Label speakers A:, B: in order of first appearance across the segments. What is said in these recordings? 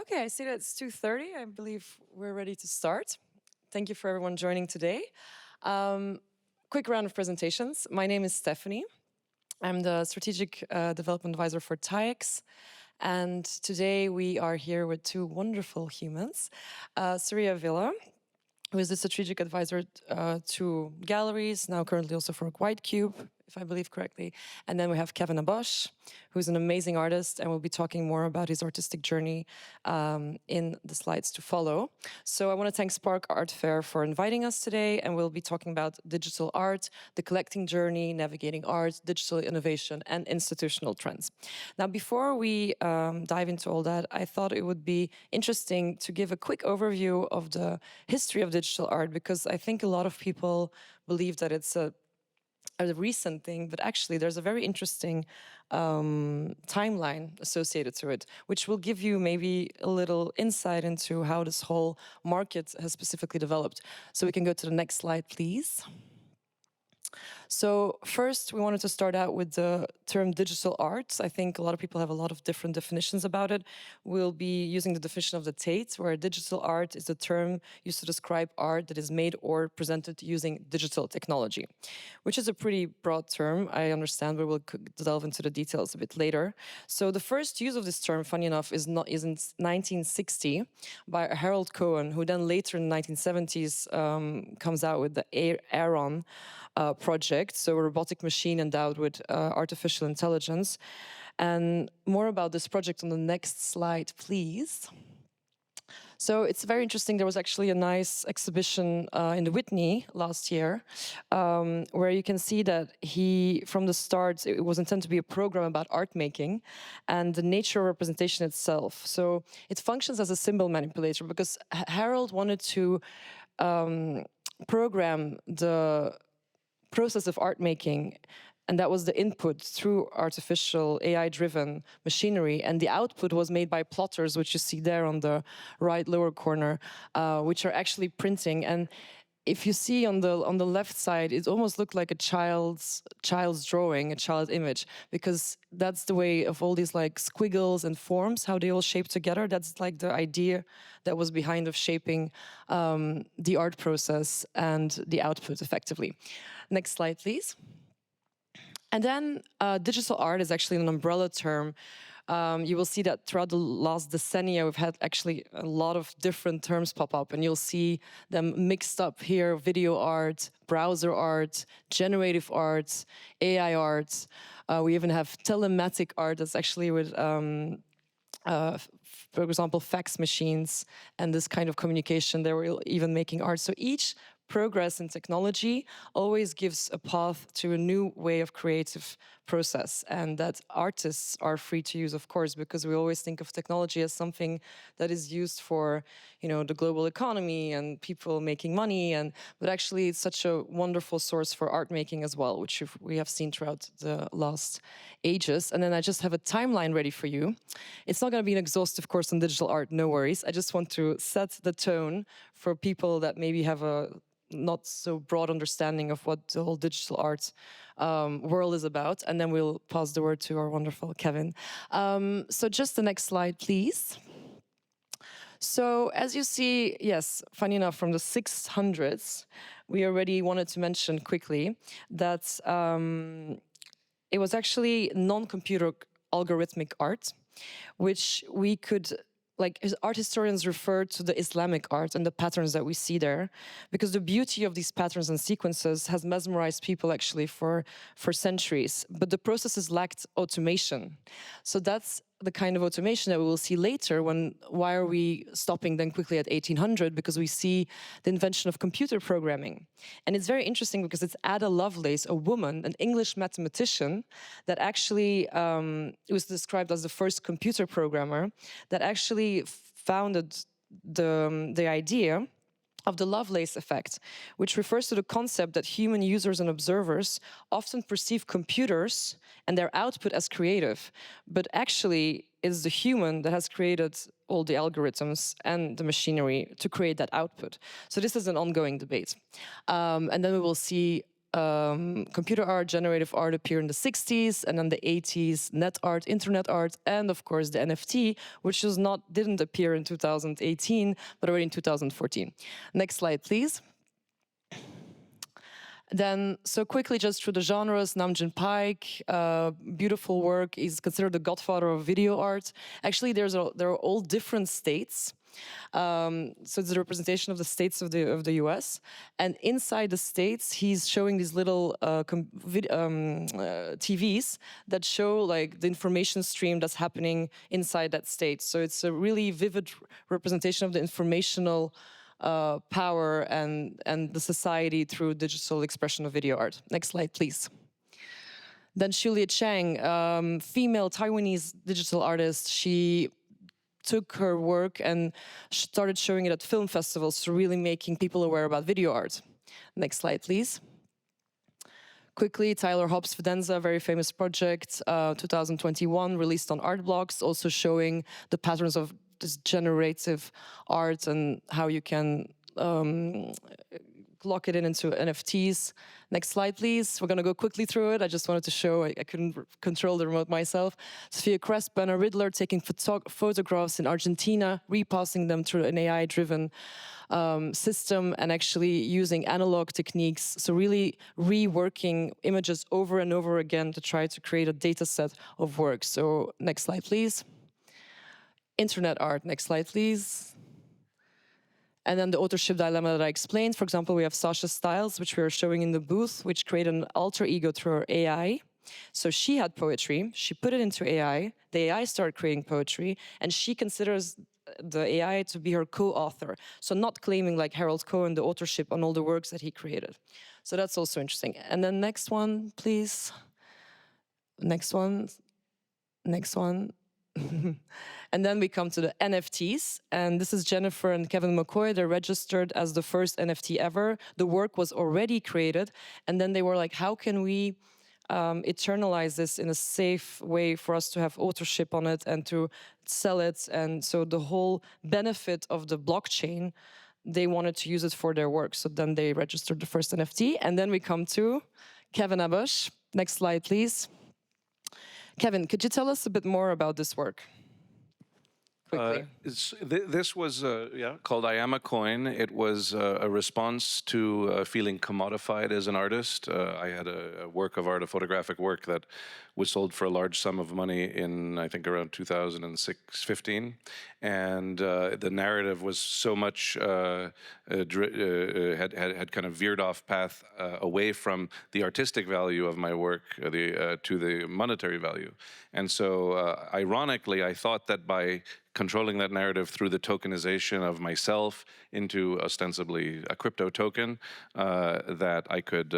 A: Okay, I see that it's 2:30. I believe we're ready to start. Thank you for everyone joining today. Um, Quick round of presentations. My name is Stefanie. I'm the Strategic Development Advisor for TAEX. And today we are here with two wonderful humans, Süreyya Wille, who is the strategic advisor to galleries, now currently also for White Cube, if I believe correctly. And then we have Kevin Abosch, who's an amazing artist, and we'll be talking more about his artistic journey in the slides to follow. So I want to thank Spark Art Fair for inviting us today, and we'll be talking about digital art, the collecting journey, navigating art, digital innovation, and institutional trends. Now, before we dive into all that, I thought it would be interesting to give a quick overview of the history of digital art, because I think a lot of people believe that it's a recent thing, but actually there's a very interesting timeline associated to it, which will give you maybe a little insight into how this whole market has specifically developed. So we can go to the next slide, please. So first, we wanted to start out with the term digital arts. I think a lot of people have a lot of different definitions about it. We'll be using the definition of the TAEX, where digital art is the term used to describe art that is made or presented using digital technology, which is a pretty broad term, I understand, but we'll delve into the details a bit later. So the first use of this term, funny enough, is in 1960 by Harold Cohen, who then later in the 1970s comes out with the Aaron project, so a robotic machine endowed with artificial intelligence. And more about this project on the next slide, please. So it's very interesting. There was actually a nice exhibition in the Whitney last year, where you can see that from the start, it was intended to be a program about art making and the nature of representation itself. So it functions as a symbol manipulator, because Harold wanted to program the process of art making, and that was the input through artificial AI-driven machinery, and the output was made by plotters, which you see there on the right lower corner, which are actually printing. And if you see on the left side, it almost looked like a child's drawing, a child's image, because that's the way of all these like squiggles and forms, how they all shape together. That's like the idea that was behind of shaping the art process and the output effectively. Next slide, please. And then digital art is actually an umbrella term. You will see that throughout the last decennia, we've had actually a lot of different terms pop up, and you'll see them mixed up here: video art, browser art, generative art, AI art. We even have telematic art that's actually with, for example, fax machines and this kind of communication. They were even making art. So each progress in technology always gives a path to a new way of creative process, and that artists are free to use, of course, because we always think of technology as something that is used for, the global economy and people making money, but actually it's such a wonderful source for art making as well, which we have seen throughout the last ages. And then I just have a timeline ready for you. It's not going to be an exhaustive course on digital art, no worries. I just want to set the tone for people that maybe have a not so broad understanding of what the whole digital art world is about, and then we'll pass the word to our wonderful Kevin. So just the next slide, please. So as you see, yes, funny enough, from the 600s, we already wanted to mention quickly that it was actually non-computer algorithmic art, which we could, art historians refer to the Islamic art and the patterns that we see there, because the beauty of these patterns and sequences has mesmerized people actually for centuries, but the processes lacked automation. So that's the kind of automation that we will see later. Why are we stopping then quickly at 1800? Because we see the invention of computer programming. And it's very interesting because it's Ada Lovelace, a woman, an English mathematician, that actually was described as the first computer programmer, that actually founded the idea of the Lovelace effect, which refers to the concept that human users and observers often perceive computers and their output as creative, but actually it's the human that has created all the algorithms and the machinery to create that output. So this is an ongoing debate. And then we will see computer art, generative art appear in the 60s, and then the 80s, net art, internet art, and of course the NFT, which didn't appear in 2018, but already in 2014. Next slide, please. Then, so quickly, just through the genres, Namjoon Paik, beautiful work, is considered the godfather of video art. Actually, there are all different states. So it's a representation of the states of the US, and inside the states, he's showing these little TVs that show like the information stream that's happening inside that state. So it's a really vivid representation of the informational power and the society through digital expression of video art. Next slide, please. Then Süreyya Chang, female Taiwanese digital artist. She took her work and started showing it at film festivals, so really making people aware about video art. Next slide, please. Quickly, Tyler Hobbs Fidenza, very famous project, 2021, released on Art Blocks, also showing the patterns of this generative art and how you can lock it into NFTs. Next slide, please. We're going to go quickly through it. I just wanted to show, I couldn't control the remote myself. Sophia Kress, Benna Riddler taking photographs in Argentina, repassing them through an AI-driven system and actually using analog techniques. So really reworking images over and over again to try to create a data set of work. So next slide, please. Internet art, next slide, please. And then the authorship dilemma that I explained. For example, we have Sasha Styles, which we are showing in the booth, which created an alter ego through her AI. So she had poetry, she put it into AI, the AI started creating poetry, and she considers the AI to be her co-author. So not claiming like Harold Cohen, the authorship on all the works that he created. So that's also interesting. And then next one, please. Next one. Next one. And then we come to the NFTs, and this is Jennifer and Kevin McCoy. They're registered as the first NFT ever. The work was already created, and then they were like, how can we eternalize this in a safe way for us to have authorship on it and to sell it? And so the whole benefit of the blockchain, they wanted to use it for their work. So then they registered the first NFT, and then we come to Kevin Abosch. Next slide, please. Kevin, could you tell us a bit more about this work? Quickly.
B: This was called I Am a Coin. It was a response to feeling commodified as an artist. I had a work of art, a photographic work that was sold for a large sum of money in, I think, around 2015. And the narrative was so much, had kind of veered off path away from the artistic value of my work to the monetary value. And so, ironically, I thought that by controlling that narrative through the tokenization of myself into ostensibly a crypto token, that I could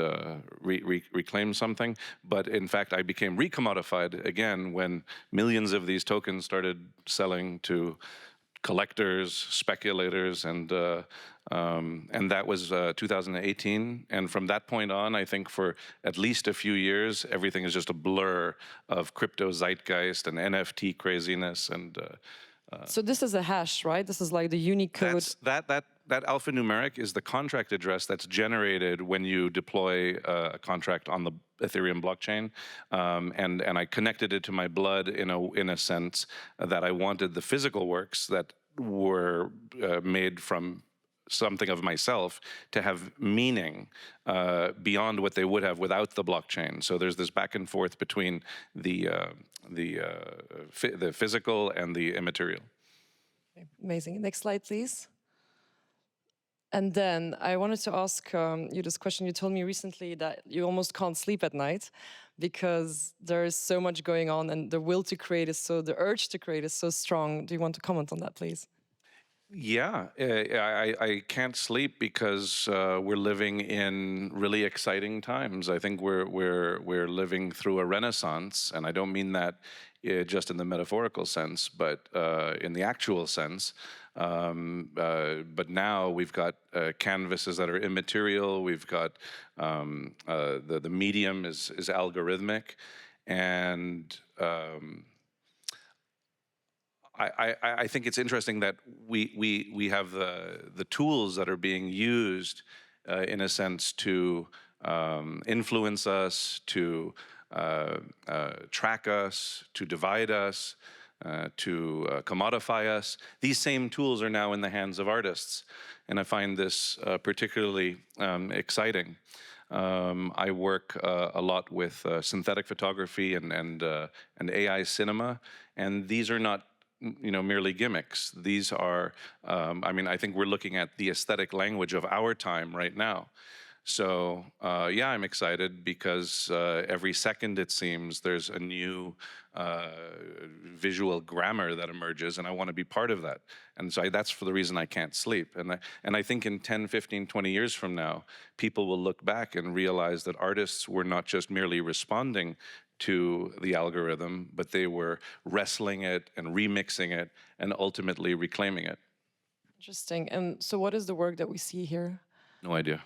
B: reclaim something. But in fact, I became recommodified again when millions of these tokens started selling to collectors, speculators, and that was 2018. And from that point on, I think for at least a few years, everything is just a blur of crypto zeitgeist and NFT craziness. And
A: so this is a hash, right? This is like the unique code.
B: That alphanumeric is the contract address that's generated when you deploy a contract on the Ethereum blockchain, and I connected it to my blood in a sense that I wanted the physical works that were made from something of myself to have meaning beyond what they would have without the blockchain. So there's this back and forth between the physical and the immaterial.
A: Amazing. Next slide, please. And then I wanted to ask you this question. You told me recently that you almost can't sleep at night because there is so much going on and the will to create the urge to create is so strong. Do you want to comment on that, please?
B: Yeah, I can't sleep because we're living in really exciting times. I think we're living through a renaissance, and I don't mean that just in the metaphorical sense, but in the actual sense. But now we've got canvases that are immaterial. We've got the medium is algorithmic, and I think it's interesting that we have the tools that are being used in a sense to influence us, to track us, to divide us, to commodify us. These same tools are now in the hands of artists, and I find this particularly exciting. I work a lot with synthetic photography and AI cinema, and these are not merely gimmicks. These are, I mean, I think we're looking at the aesthetic language of our time right now. So yeah, I'm excited because every second, it seems, there's a new visual grammar that emerges, and I want to be part of that. And so that's for the reason I can't sleep. And I think in 10, 15, 20 years from now, people will look back and realize that artists were not just merely responding to the algorithm, but they were wrestling it and remixing it and ultimately reclaiming it.
A: Interesting. And so what is the work that we see here?
B: No idea.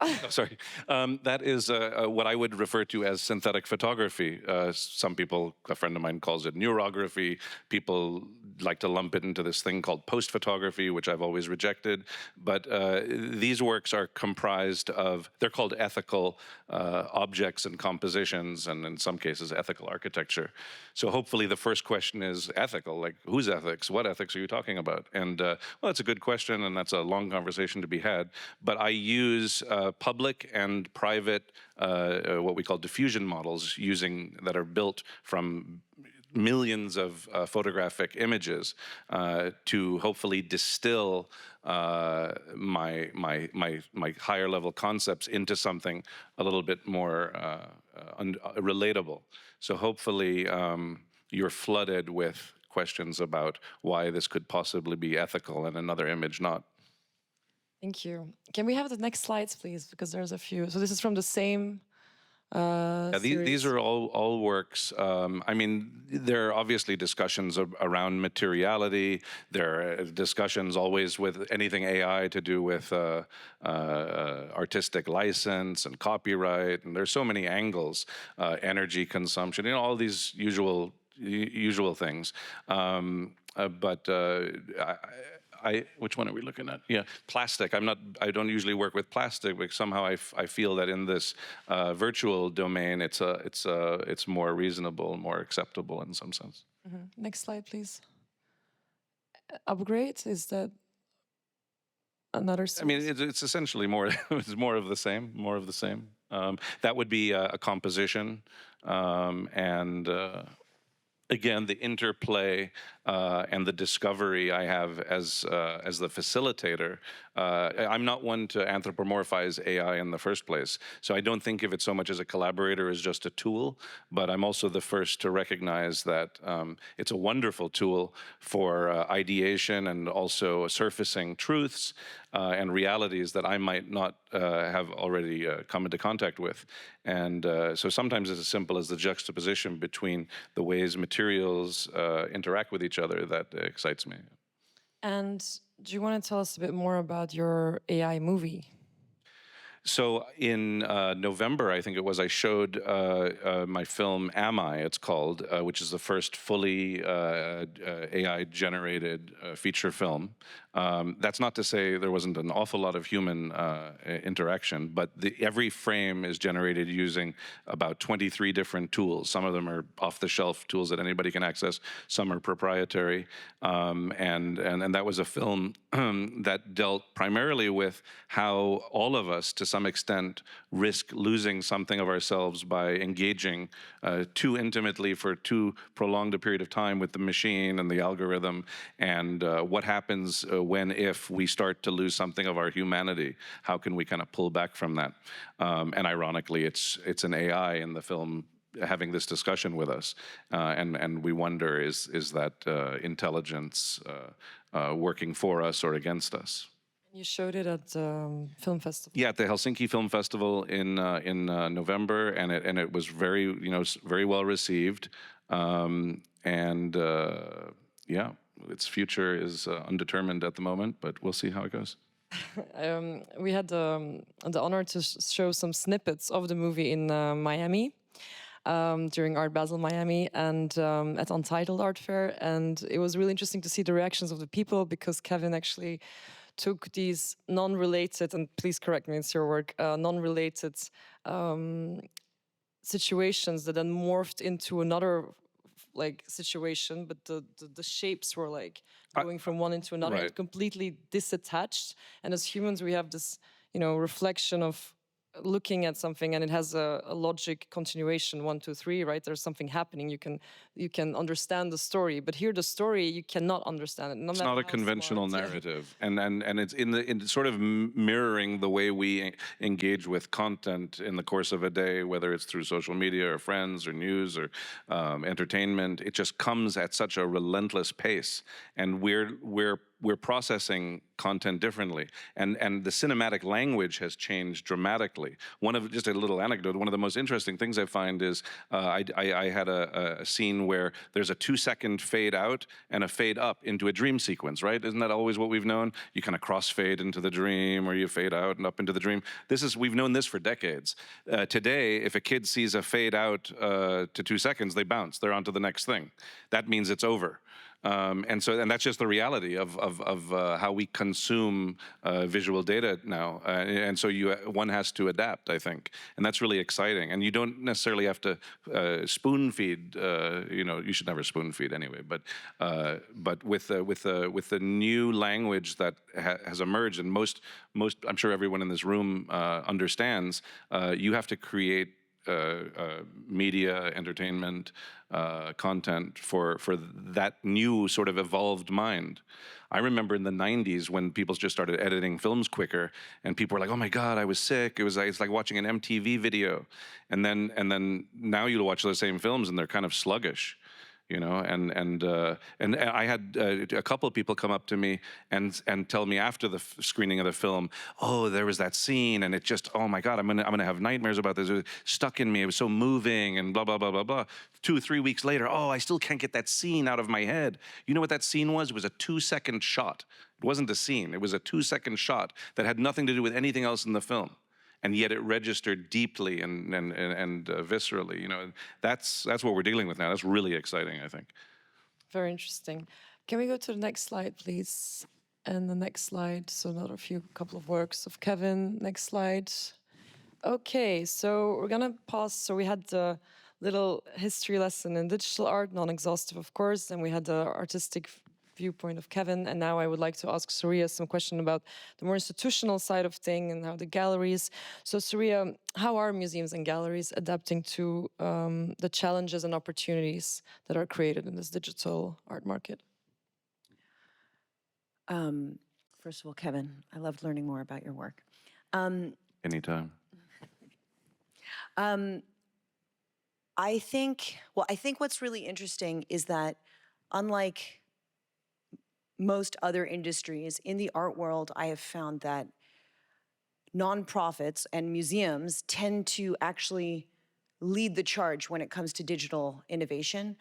B: Oh, sorry. That is what I would refer to as synthetic photography. Some people, a friend of mine calls it neurography. People like to lump it into this thing called post-photography, which I've always rejected. But these works are comprised of, they're called ethical objects and compositions, and in some cases, ethical architecture. So hopefully the first question is ethical, like whose ethics? What ethics are you talking about? And well, that's a good question, and that's a long conversation to be had. But I use public and private, what we call diffusion models, that are built from millions of photographic images to hopefully distill my higher level concepts into something a little bit more relatable. So hopefully you're flooded with questions about why this could possibly be ethical and another image not.
A: Thank you. Can we have the next slides, please? Because there's a few. So this is from the same
B: yeah, these are all works. I mean, there are obviously discussions around materiality. There are discussions always with anything AI to do with artistic license and copyright. And there's so many angles, energy consumption, all these usual things. Which one are we looking at? Yeah, plastic. I don't usually work with plastic, but somehow I feel that in this virtual domain, it's more reasonable, more acceptable in some sense.
A: Mm-hmm. Next slide, please. Upgrade, is that another source?
B: I mean, it's essentially it's more of the same, that would be a composition, and again, the interplay and the discovery I have as the facilitator. I'm not one to anthropomorphize AI in the first place, so I don't think of it so much as a collaborator as just a tool, but I'm also the first to recognize that it's a wonderful tool for ideation and also surfacing truths and realities that I might not have already come into contact with. And so sometimes it's as simple as the juxtaposition between the ways materials interact with each other that excites me.
A: And do you want to tell us a bit more about your AI movie?
B: So in November, I think it was, I showed my film Am I, it's called, which is the first fully AI-generated feature film. That's not to say there wasn't an awful lot of human interaction, but every frame is generated using about 23 different tools. Some of them are off-the-shelf tools that anybody can access. Some are proprietary. And that was a film that dealt primarily with how all of us, to some extent, risk losing something of ourselves by engaging too intimately for too prolonged a period of time with the machine and the algorithm, and what happens if we start to lose something of our humanity. How can we kind of pull back from that? And ironically, it's an AI in the film having this discussion with us, and we wonder, is that intelligence working for us or against us?
A: You showed it at the film festival.
B: Yeah, at the Helsinki Film Festival in November, and it was very well received, and yeah, its future is undetermined at the moment, but we'll see how it goes.
A: We had the honor to show some snippets of the movie in Miami. During Art Basel Miami and at Untitled Art Fair, and it was really interesting to see the reactions of the people, because Kevin actually took these non-related, and please correct me, it's your work, non-related situations that then morphed into another like situation, but the shapes were like going from one into another,
B: right.
A: and completely disattached. And as humans, we have this, you know, reflection of looking at something, and it has a logic continuation, 1, 2, 3, right? There's something happening. You can understand the story, but here the story you cannot understand it.
B: It's not a conventional narrative, and it's in sort of mirroring the way we engage with content in the course of a day, whether it's through social media or friends or news or entertainment. It just comes at such a relentless pace, and we're processing content differently, and the cinematic language has changed dramatically. Just a little anecdote, one of the most interesting things I find is I had a scene where there's a 2-second fade out and a fade up into a dream sequence, right? Isn't that always what we've known? You kind of crossfade into the dream, or you fade out and up into the dream. We've known this for decades. Today, if a kid sees a fade out to 2 seconds, they bounce. They're on to the next thing. That means it's over. And that's just the reality of how we consume visual data now. And so one has to adapt, I think, and that's really exciting. And you don't necessarily have to spoon feed. You should never spoon feed anyway. But with the new language that has emerged, and most I'm sure everyone in this room understands, you have to create media, entertainment, content for that new sort of evolved mind. I remember in the 90s when people just started editing films quicker, and people were like, "Oh my God, I was sick." It's like watching an MTV video, and then now you'll watch those same films and they're kind of sluggish. And I had a couple of people come up to me and tell me after the screening of the film, "Oh, there was that scene, and it just, oh my God, I'm gonna have nightmares about this. It was stuck in me. It was so moving, and blah blah blah blah blah." 2 or 3 weeks later, "Oh, I still can't get that scene out of my head." You know what that scene was? It was a 2-second shot. It wasn't a scene. It was a 2-second shot that had nothing to do with anything else in the film. And yet it registered deeply and viscerally. That's what we're dealing with now. That's really exciting, I think.
A: Very interesting. Can we go to the next slide, please? And the next slide. So another couple of works of Kevin. Next slide. Okay, so we're gonna pause. So we had the little history lesson in digital art, non-exhaustive, of course, and we had the artistic viewpoint of Kevin, and now I would like to ask Süreyya some question about the more institutional side of thing and how the galleries. So Süreyya, how are museums and galleries adapting to the challenges and opportunities that are created in this digital art market?
C: First of all, Kevin, I loved learning more about your work.
B: Anytime.
C: I think what's really interesting is that unlike most other industries in the art world, I have found that nonprofits and museums tend to actually lead the charge when it comes to digital innovation,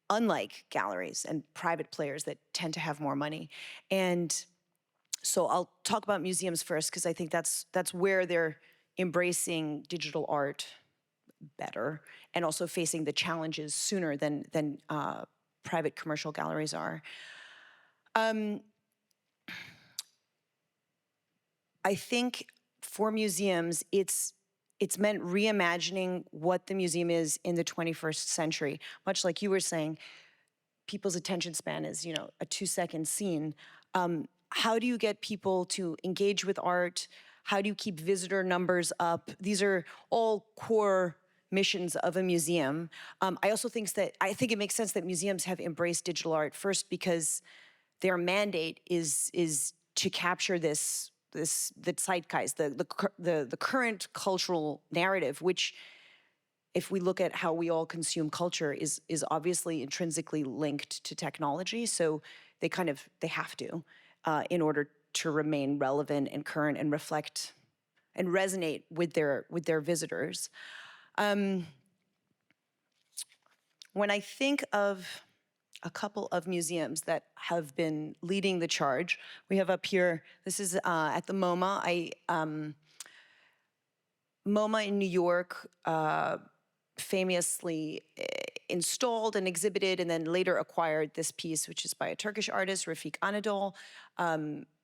C: unlike galleries and private players that tend to have more money. And so I'll talk about museums first, because I think that's where they're embracing digital art better and also facing the challenges sooner than private commercial galleries are. I think for museums, it's meant reimagining what the museum is in the 21st century. Much like you were saying, people's attention span is, a 2-second scene. How do you get people to engage with art? How do you keep visitor numbers up? These are all core missions of a museum. I also think it makes sense that museums have embraced digital art first, because their mandate is to capture the zeitgeist, the current cultural narrative, which, if we look at how we all consume culture, is obviously intrinsically linked to technology. So they have to, in order to remain relevant and current and reflect and resonate with their visitors. When I think of a couple of museums that have been leading the charge, we have up here, this is at the MoMA. MoMA in New York famously installed and exhibited, and then later acquired this piece, which is by a Turkish artist, Refik Anadol.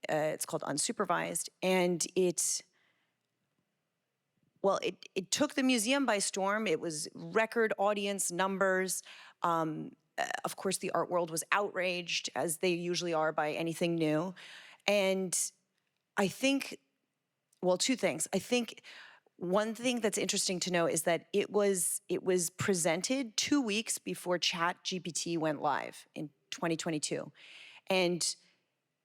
C: It's called Unsupervised, and it took the museum by storm. It was record audience numbers. Of course, the art world was outraged, as they usually are by anything new. And I think, well, two things. I think one thing that's interesting to know is that it was presented 2 weeks before ChatGPT went live in 2022. And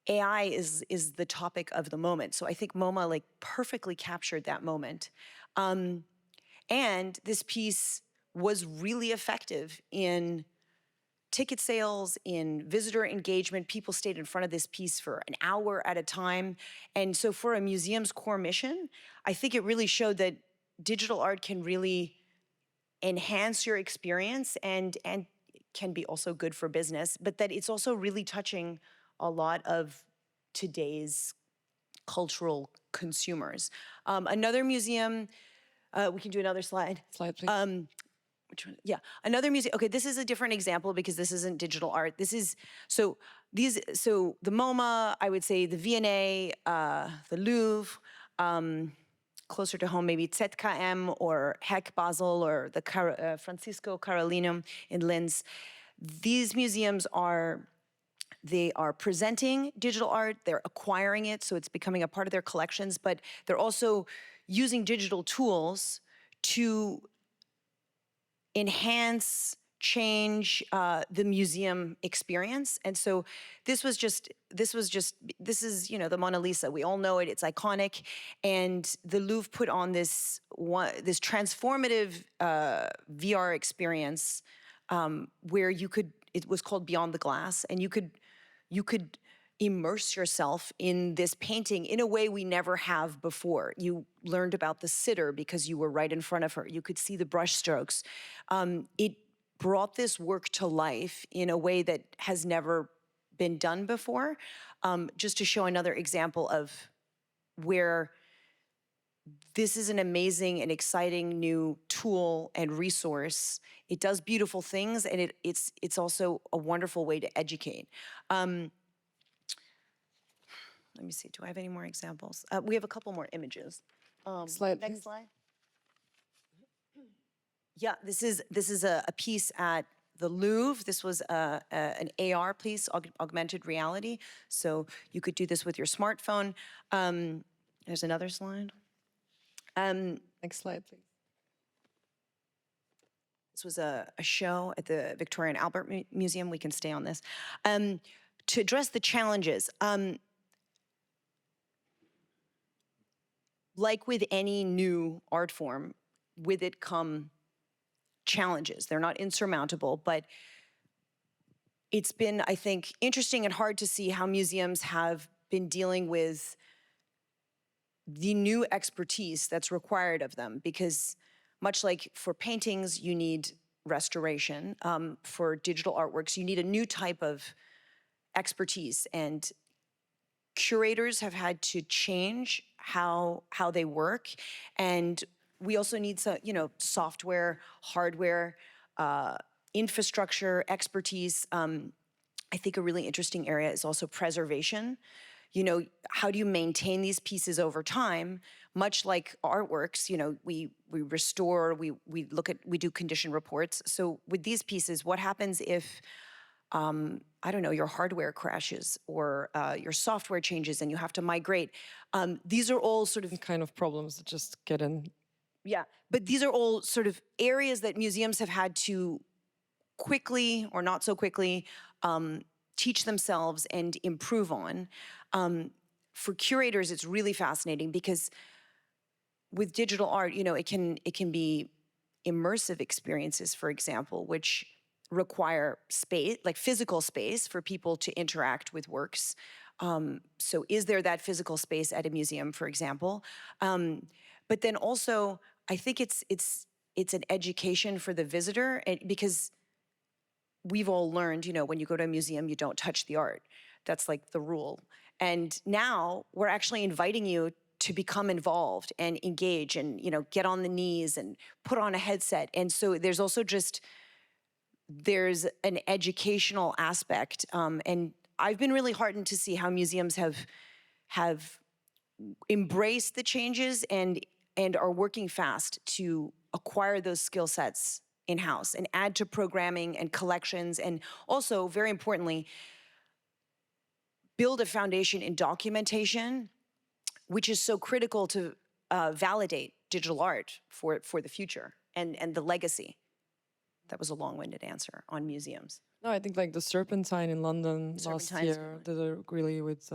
C: AI is the topic of the moment. So I think MoMA like perfectly captured that moment. And this piece was really effective in ticket sales, in visitor engagement. People stayed in front of this piece for an hour at a time. And so for a museum's core mission, I think it really showed that digital art can really enhance your experience and can be also good for business, but that it's also really touching a lot of today's cultural consumers. Another museum, we can do another slide.
A: Slide, please.
C: Which one? Yeah, another museum. Okay, this is a different example because this isn't digital art. This is, so the MoMA, I would say the Vienna, the Louvre, closer to home, maybe ZKM or Heck Basel or the Francisco Carolinum in Linz. These museums they are presenting digital art, they're acquiring it, so it's becoming a part of their collections, but they're also using digital tools to enhance, change the museum experience. And so this is, the Mona Lisa. We all know it, it's iconic. And the Louvre put on this transformative VR experience where it was called Beyond the Glass, and you could immerse yourself in this painting in a way we never have before. You learned about the sitter because you were right in front of her. You could see the brush strokes. It brought this work to life in a way that has never been done before, just to show another example of where this is an amazing and exciting new tool and resource. It does beautiful things, and it's also a wonderful way to educate. Let me see, do I have any more examples? We have a couple more images.
A: Slide,
C: Next
A: please.
C: slide. Yeah, this is a piece at the Louvre. This was an AR piece, augmented reality. So you could do this with your smartphone. There's another slide.
A: Next slide, please.
C: This was a show at the Victoria and Albert Museum. We can stay on this. To address the challenges, like with any new art form, with it come challenges. They're not insurmountable, but it's been, I think, interesting and hard to see how museums have been dealing with the new expertise that's required of them, because much like for paintings, you need restoration. For digital artworks, you need a new type of expertise, and curators have had to change how they work. And we also need some, software, hardware, infrastructure, expertise. I think a really interesting area is also preservation. How do you maintain these pieces over time? Much like artworks, we restore, we do condition reports. So with these pieces, what happens if, I don't know, your hardware crashes or your software changes and you have to migrate? These are all sort of
A: Kind of problems that just get in.
C: Yeah, but these are all sort of areas that museums have had to quickly or not so quickly teach themselves and improve on. For curators, it's really fascinating because with digital art, it can be immersive experiences, for example, which require space, like physical space for people to interact with works. So is there that physical space at a museum, for example? But then also, I think it's an education for the visitor, because we've all learned, when you go to a museum, you don't touch the art. That's like the rule. And now we're actually inviting you to become involved and engage and, get on the knees and put on a headset. And so there's also just there's an educational aspect, and I've been really heartened to see how museums have embraced the changes and are working fast to acquire those skill sets in-house and add to programming and collections, and also, very importantly, build a foundation in documentation, which is so critical to validate digital art for the future and the legacy. That was a long-winded answer on museums.
A: No, I think like the Serpentine in London last
C: Serpentine is a good
A: year
C: one.
A: did a really with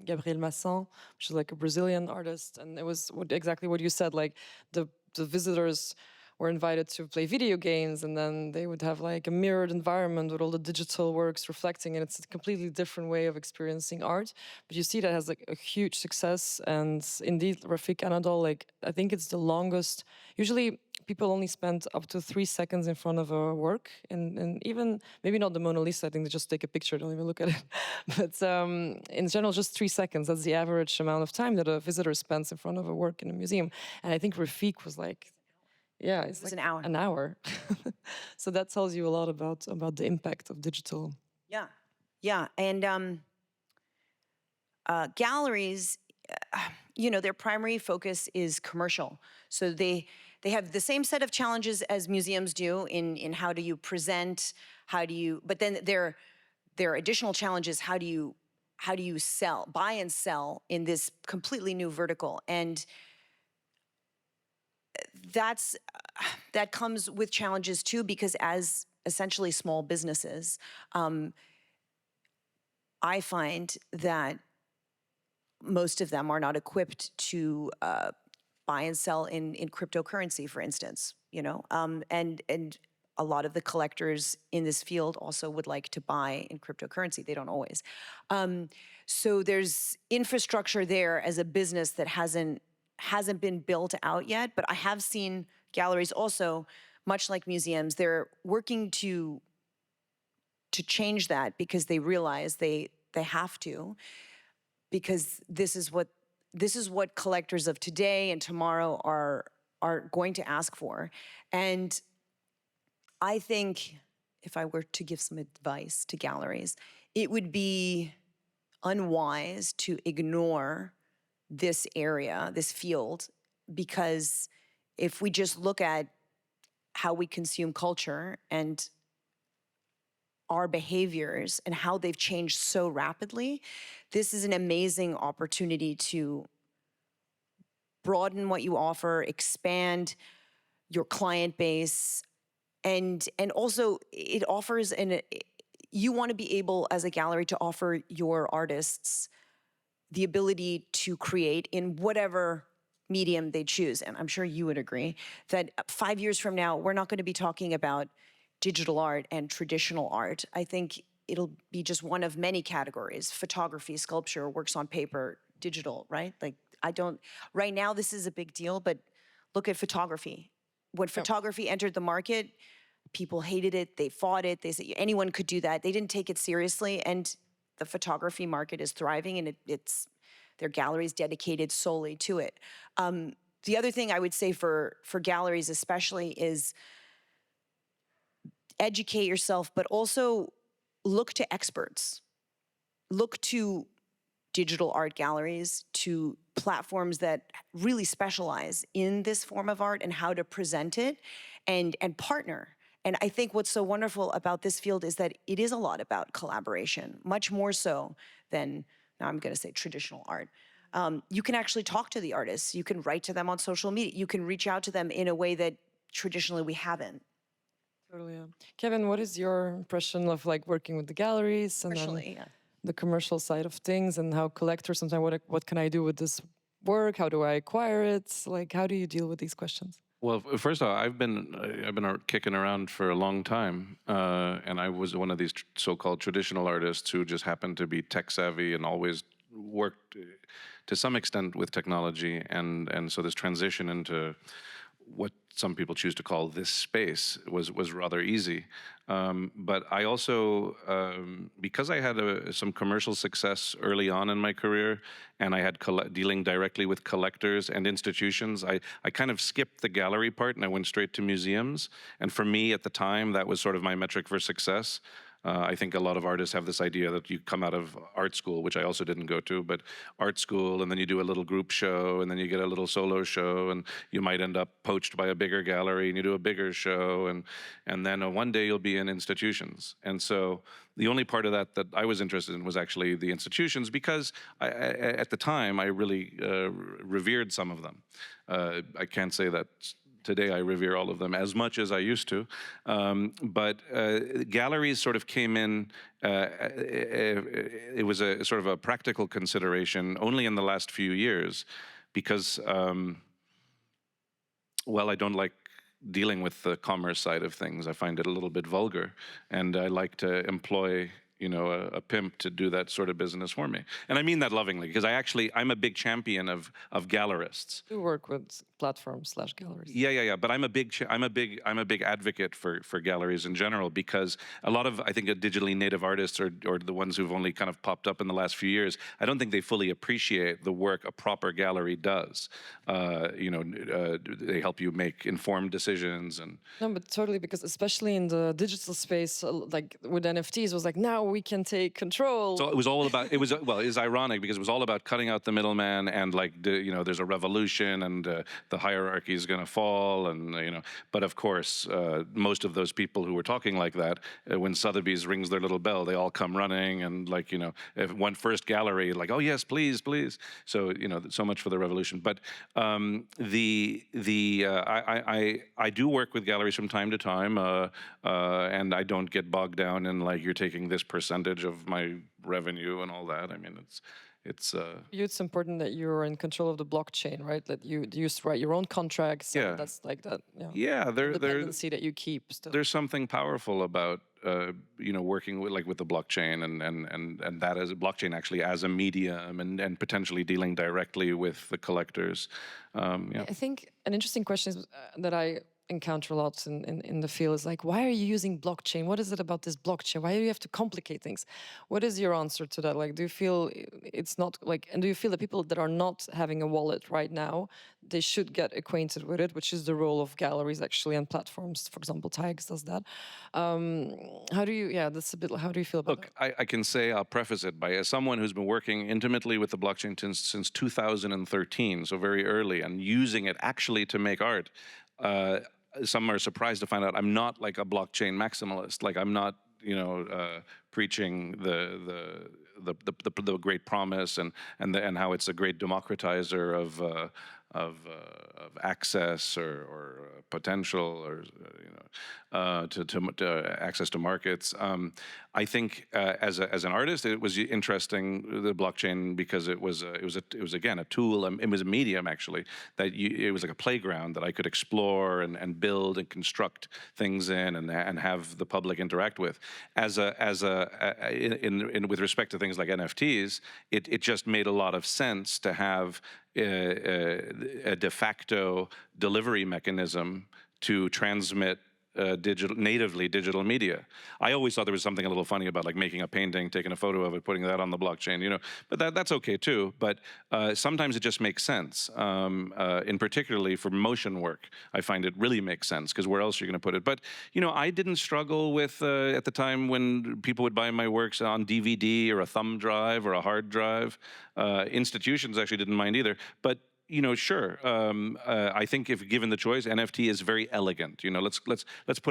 A: Gabriel Masson, which is like a Brazilian artist, and it was exactly what you said. Like the visitors were invited to play video games, and then they would have like a mirrored environment with all the digital works reflecting, and it's a completely different way of experiencing art. But you see that has like a huge success, and indeed, Rafik Anadol, like I think it's the longest. Usually, people only spend up to 3 seconds in front of a work, and even maybe not the Mona Lisa. I think they just take a picture, don't even look at it. But in general, just 3 seconds. That's the average amount of time that a visitor spends in front of a work in a museum. And I think Rafik was like, yeah, it's
C: was
A: like
C: an hour.
A: An hour. So that tells you a lot about the impact of digital.
C: Yeah, yeah, and galleries, their primary focus is commercial, so they have the same set of challenges as museums do in how do you present, but then there are additional challenges. How do you buy and sell in this completely new vertical, and that comes with challenges too, because as essentially small businesses, I find that most of them are not equipped to buy and sell in cryptocurrency, for instance. And a lot of the collectors in this field also would like to buy in cryptocurrency. They don't always. So there's infrastructure there as a business that hasn't been built out yet. But I have seen galleries also, much like museums, they're working to change that because they realize they have to, because this is what collectors of today and tomorrow are going to ask for. And I think if I were to give some advice to galleries, it would be unwise to ignore this area, this field, because if we just look at how we consume culture and our behaviors and how they've changed so rapidly, this is an amazing opportunity to broaden what you offer, expand your client base, and also it offers you want to be able as a gallery to offer your artists the ability to create in whatever medium they choose. And I'm sure you would agree that 5 years from now, we're not going to be talking about digital art and traditional art. I think it'll be just one of many categories: photography, sculpture, works on paper, digital, right? Like right now this is a big deal, but look at photography. When photography entered the market, people hated it, they fought it, they said anyone could do that. They didn't take it seriously, and the photography market is thriving, and there are galleries dedicated solely to it. The other thing I would say for galleries especially is educate yourself, but also look to experts. Look to digital art galleries, to platforms that really specialize in this form of art and how to present it, and partner. And I think what's so wonderful about this field is that it is a lot about collaboration, much more so than, now I'm going to say traditional art. You can actually talk to the artists. You can write to them on social media. You can reach out to them in a way that traditionally we haven't.
A: Totally, yeah. Kevin, what is your impression of like working with the galleries and then the commercial side of things, and how collectors sometimes, what can I do with this work? How do I acquire it? Like, how do you deal with these questions?
B: Well, first of all, I've been kicking around for a long time, and I was one of these so-called traditional artists who just happened to be tech savvy and always worked to some extent with technology, and so this transition into what some people choose to call this space was rather easy. But I also, because I had some commercial success early on in my career, and I had dealing directly with collectors and institutions, I kind of skipped the gallery part and I went straight to museums. And for me at the time, that was sort of my metric for success. I think a lot of artists have this idea that you come out of art school, which I also didn't go to, but art school, and then you do a little group show, and then you get a little solo show, and you might end up poached by a bigger gallery, and you do a bigger show, and then one day you'll be in institutions. And so the only part of that I was interested in was actually the institutions, because at the time I really revered some of them. I can't say that today I revere all of them as much as I used to. But galleries sort of came in, it was a sort of a practical consideration only in the last few years, because, well, I don't like dealing with the commerce side of things. I find it a little bit vulgar, and I like to employ a pimp to do that sort of business for me. And I mean that lovingly, because I'm a big champion of gallerists.
A: You work with platforms/galleries.
B: Yeah. But I'm a big advocate for galleries in general, because a lot of, I think, digitally native artists, or the ones who've only kind of popped up in the last few years, I don't think they fully appreciate the work a proper gallery does. They help you make informed decisions. And
A: No, but totally, because especially in the digital space, like with NFTs, it was like, now we can take control.
B: So it was all about, it's ironic because it was all about cutting out the middleman, and there's a revolution, and the hierarchy is going to fall, and but of course, most of those people who were talking like that, when Sotheby's rings their little bell, they all come running, and if one first gallery, like, oh yes, please. So, so much for the revolution. But I do work with galleries from time to time, and I don't get bogged down in you're taking this percentage of my revenue and all that. I mean, it's
A: important that you're in control of the blockchain, right? That you write your own contracts.
B: Yeah,
A: that's like that.
B: Yeah,
A: the dependency that you keep still.
B: There's something powerful about working with the blockchain, and that as a blockchain actually as a medium, and potentially dealing directly with the collectors.
A: I think an interesting question is, that I encounter a lot in the field is like, why are you using blockchain? What is it about this blockchain? Why do you have to complicate things? What is your answer to that? Like, do you feel it's not and do you feel that people that are not having a wallet right now, they should get acquainted with it, which is the role of galleries actually and platforms? For example, TAEX does that. How do you, that's a bit, how do you feel about
B: that? I can say, I'll preface it by, as someone who's been working intimately with the blockchain since 2013, so very early, and using it actually to make art, some are surprised to find out I'm not like a blockchain maximalist. Like, I'm not, preaching the great promise and how it's a great democratizer of access or potential, or to access to markets. I think as an artist, it was interesting, the blockchain, because it was again a tool. It was a medium actually that it was like a playground that I could explore and build and construct things in, and have the public interact with. With respect to things like NFTs, it just made a lot of sense to have a de facto delivery mechanism to transmit natively digital media. I always thought there was something a little funny about making a painting, taking a photo of it, putting that on the blockchain, but that's okay too. But sometimes it just makes sense. In particularly for motion work, I find it really makes sense, because where else are you going to put it? But I didn't struggle with at the time when people would buy my works on DVD or a thumb drive or a hard drive. Institutions actually didn't mind either. But sure. I think if given the choice, NFT is very elegant. Let's put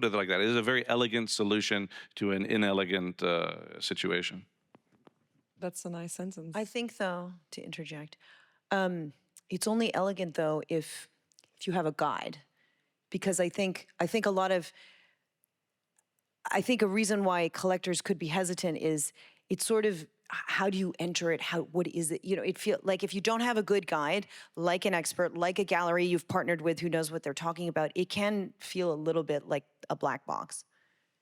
B: it like that. It is a very elegant solution to an inelegant situation.
A: That's a nice sentence.
C: I think, though, to interject, it's only elegant though if you have a guide, because I think a reason why collectors could be hesitant is it's sort of, how do you enter it? What is it? It feels like if you don't have a good guide, like an expert, like a gallery you've partnered with who knows what they're talking about, it can feel a little bit like a black box.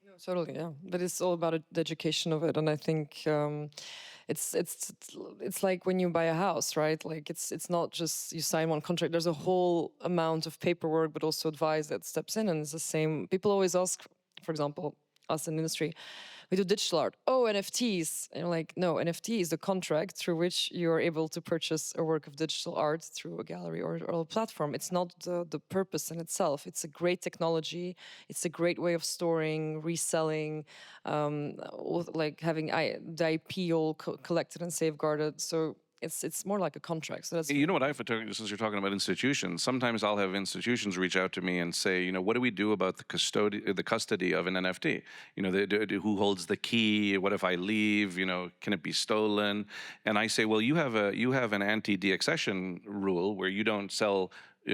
A: No, totally, yeah. But it's all about the education of it. And I think it's like when you buy a house, right? Like it's not just you sign one contract. There's a whole amount of paperwork, but also advice that steps in, and it's the same. People always ask, for example, us in the industry, we do digital art. Oh, NFTs. And you're like, no, NFT is the contract through which you're able to purchase a work of digital art through a gallery or a platform. It's not the purpose in itself. It's a great technology. It's a great way of storing, reselling, like having the IP all collected and safeguarded. So it's more like a contract. So that's
B: You know what I photograph, since you're talking about institutions, sometimes I'll have institutions reach out to me and say, you know, what do we do about the custody of an NFT? You know, who holds the key? What if I leave? You know, can it be stolen? And I say, well, you have an anti-deaccession rule where you don't sell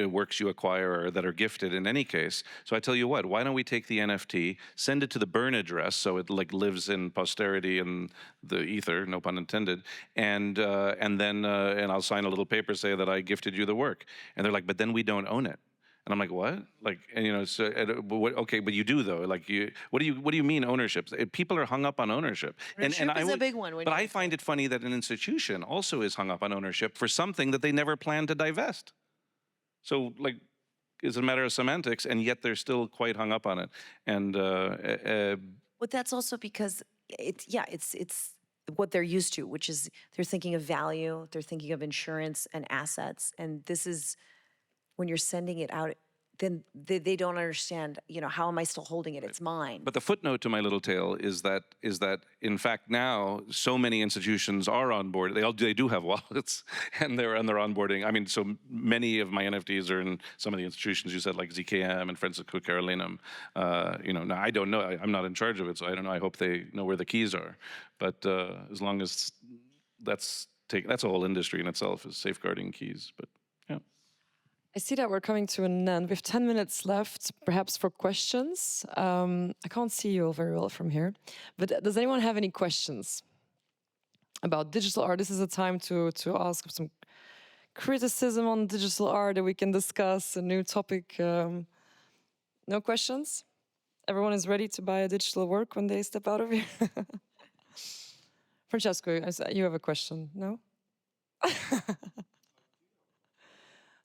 B: works you acquire or that are gifted in any case. So I tell you what, why don't we take the NFT, send it to the burn address so it like lives in posterity in the ether, no pun intended, and then I'll sign a little paper say that I gifted you the work. And they're like, but then we don't own it. And I'm like, what? Like, and, you know, so okay, but you do though. Like, what do you mean ownership? People are hung up on ownership.
C: Ownership is a big one.
B: But I find it funny that an institution also is hung up on ownership for something that they never plan to divest. So, like, it's a matter of semantics, and yet they're still quite hung up on it. And
C: but that's also because it's what they're used to, which is they're thinking of value, they're thinking of insurance and assets, and this is when you're sending it out. Then they don't understand, you know, how am I still holding it? It's mine.
B: But the footnote to my little tale is that in fact now so many institutions are on board. They do have wallets, and they're onboarding. I mean, so many of my NFTs are in some of the institutions you said, like ZKM and Francisco Carolinum. You know, now I don't know. I'm not in charge of it, so I don't know. I hope they know where the keys are. But as long as that's a whole industry in itself, is safeguarding keys. But yeah.
A: I see that we're coming to an end. We have 10 minutes left, perhaps for questions. I can't see you all very well from here, but does anyone have any questions about digital art? This is a time to ask some criticism on digital art that we can discuss, a new topic. No questions? Everyone is ready to buy a digital work when they step out of here? Francesco, you have a question, no?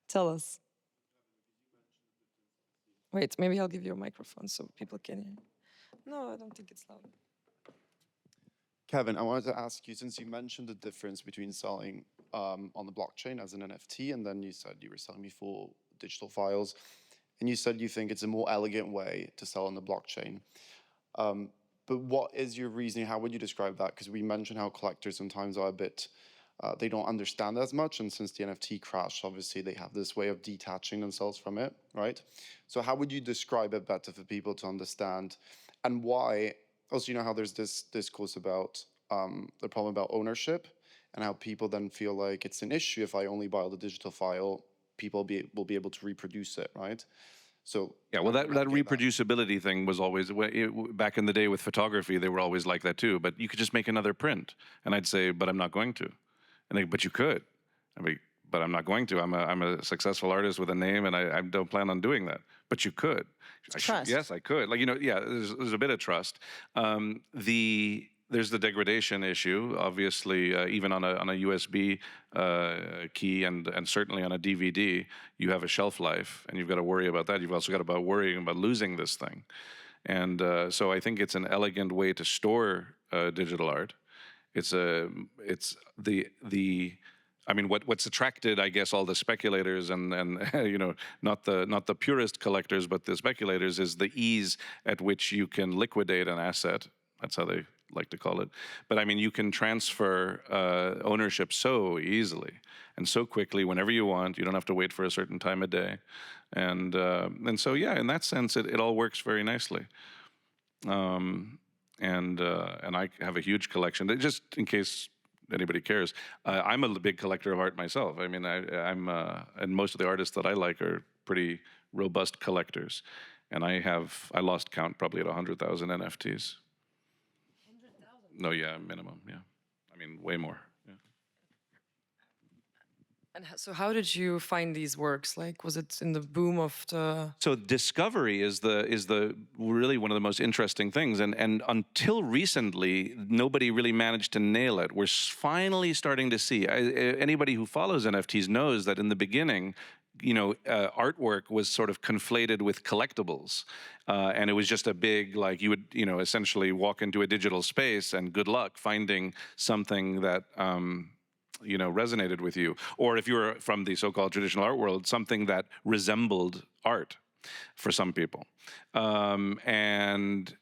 A: Tell us. Wait, maybe I'll give you a microphone so people can hear. No, I don't think it's loud.
D: Kevin, I wanted to ask you, since you mentioned the difference between selling on the blockchain as an NFT, and then you said you were selling before digital files, and you said you think it's a more elegant way to sell on the blockchain. But what is your reasoning? How would you describe that? Because we mentioned how collectors sometimes are a bit they don't understand as much, and since the NFT crashed, obviously they have this way of detaching themselves from it, right? So how would you describe it better for people to understand, and why? Also, you know how there's this discourse about the problem about ownership, and how people then feel like it's an issue if I only buy the digital file, people will be able to reproduce it, right? So
B: yeah, well, that reproducibility thing was always, back in the day with photography, they were always like that too. But you could just make another print, and I'd say, but I'm not going to. And they, but you could. I mean, but I'm not going to. I'm a successful artist with a name, and I don't plan on doing that. But you could.
C: Trust.
B: Yes, I could. Like, you know, yeah, there's a bit of trust. There's the degradation issue, obviously, even on a USB key and certainly on a DVD, you have a shelf life, and you've got to worry about that. You've also got to worrying about losing this thing. And so I think it's an elegant way to store digital art. It's I mean, what's attracted, I guess, all the speculators and you know, not the purist collectors, but the speculators, is the ease at which you can liquidate an asset. That's how they like to call it. But I mean, you can transfer ownership so easily and so quickly whenever you want. You don't have to wait for a certain time of day, and so yeah, in that sense, it all works very nicely. And I have a huge collection. Just in case anybody cares, I'm a big collector of art myself. I mean, I'm and most of the artists that I like are pretty robust collectors, and I lost count probably at 100,000 NFTs. 100,000? No, yeah, minimum, yeah. I mean, way more. Yeah.
A: And so how did you find these works? Like, was it in the boom of the...
B: So discovery is the really one of the most interesting things, and until recently, nobody really managed to nail it. We're finally starting to see. Anybody who follows NFTs knows that in the beginning, artwork was sort of conflated with collectibles, and it was just a big, like, you would essentially walk into a digital space and good luck finding something that resonated with you, or if you were from the so-called traditional art world, something that resembled art for some people. And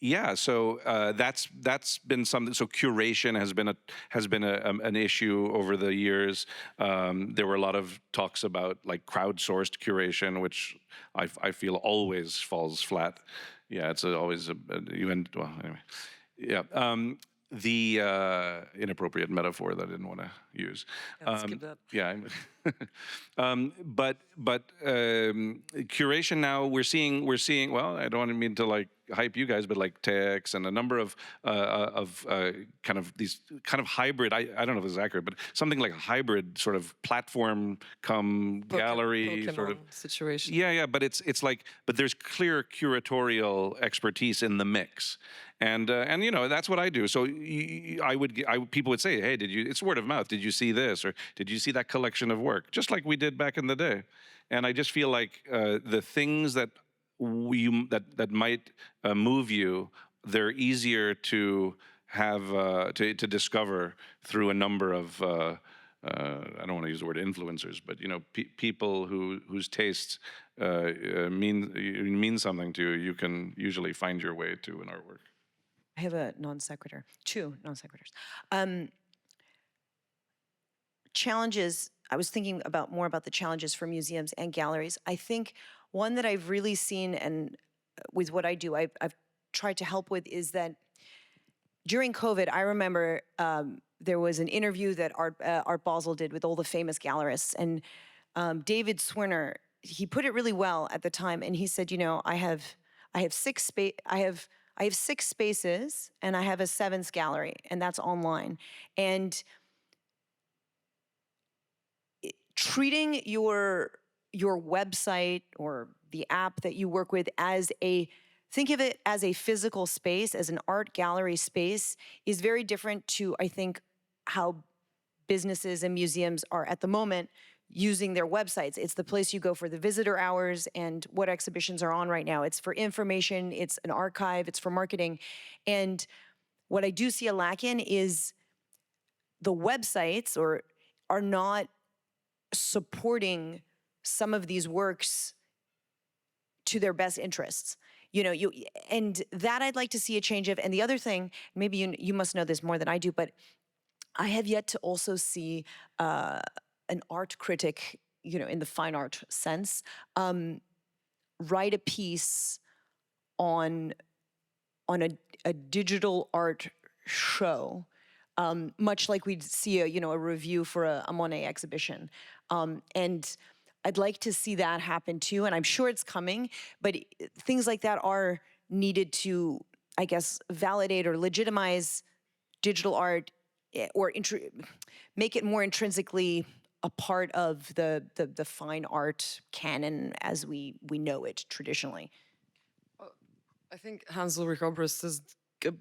B: yeah, so that's been something. So curation has been an issue over the years. There were a lot of talks about like crowdsourced curation, which I feel always falls flat. Yeah, it's always you end well anyway. Yeah. The inappropriate metaphor that I didn't want to use.
A: skip that.
B: Yeah. But curation now we're seeing. Well, I don't mean to like hype you guys, but like TAEX and a number of kind of these kind of hybrid. I don't know if this is accurate, but something like a hybrid sort of platform come gallery
A: Pokemon
B: sort of
A: situation.
B: Yeah, but it's like, but there's clear curatorial expertise in the mix. And that's what I do. So people would say, hey, it's word of mouth. Did you see this? Or did you see that collection of work? Just like we did back in the day. And I just feel like the things that that might move you, they're easier to have, to discover through a number of, I don't want to use the word influencers, but people whose tastes mean something to you. You can usually find your way to an artwork.
C: I have a non sequitur, 2 non sequiturs. Challenges, I was thinking more about the challenges for museums and galleries. I think one that I've really seen, and with what I do, I've tried to help with, is that during COVID, I remember there was an interview that Art Basel did with all the famous gallerists, and David Swirner, he put it really well at the time, and he said, I have 6 spaces, and I have a 7th gallery, and that's online. And treating your website or the app that you work with think of it as a physical space, as an art gallery space, is very different to, I think, how businesses and museums are at the moment using their websites. It's the place you go for the visitor hours and what exhibitions are on right now. It's for information, it's an archive, it's for marketing. And what I do see a lack in is the websites are not supporting some of these works to their best interests. And that I'd like to see a change of. And the other thing, maybe you must know this more than I do, but I have yet to also see an art critic, in the fine art sense, write a piece on a digital art show, much like we'd see a review for a Monet exhibition. And I'd like to see that happen too, and I'm sure it's coming, but things like that are needed to, I guess, validate or legitimize digital art, or make it more intrinsically a part of the fine art canon as we know it traditionally.
A: I think Hans Ulrich Obrist is a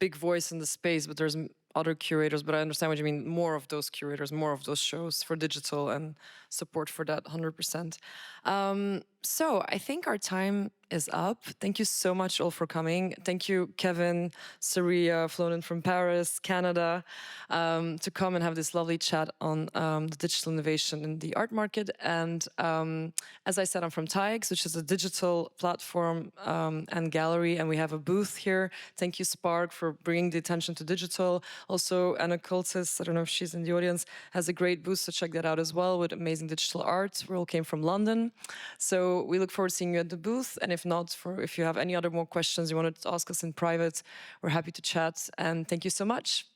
A: big voice in the space, but there's other curators, but I understand what you mean. More of those curators, more of those shows for digital, and support for that 100%. So I think our time is up. Thank you so much all for coming. Thank you, Kevin, Süreyya, flown in from Paris, Canada, to come and have this lovely chat on the digital innovation in the art market. And as I said, I'm from TAEX, which is a digital platform and gallery, and we have a booth here. Thank you, Spark, for bringing the attention to digital. Also, Anna Kultis, I don't know if she's in the audience, has a great booth, so check that out as well, with amazing digital art. We all came from London. So we look forward to seeing you at the booth. And if not, if you have any other more questions you wanted to ask us in private, we're happy to chat. And thank you so much.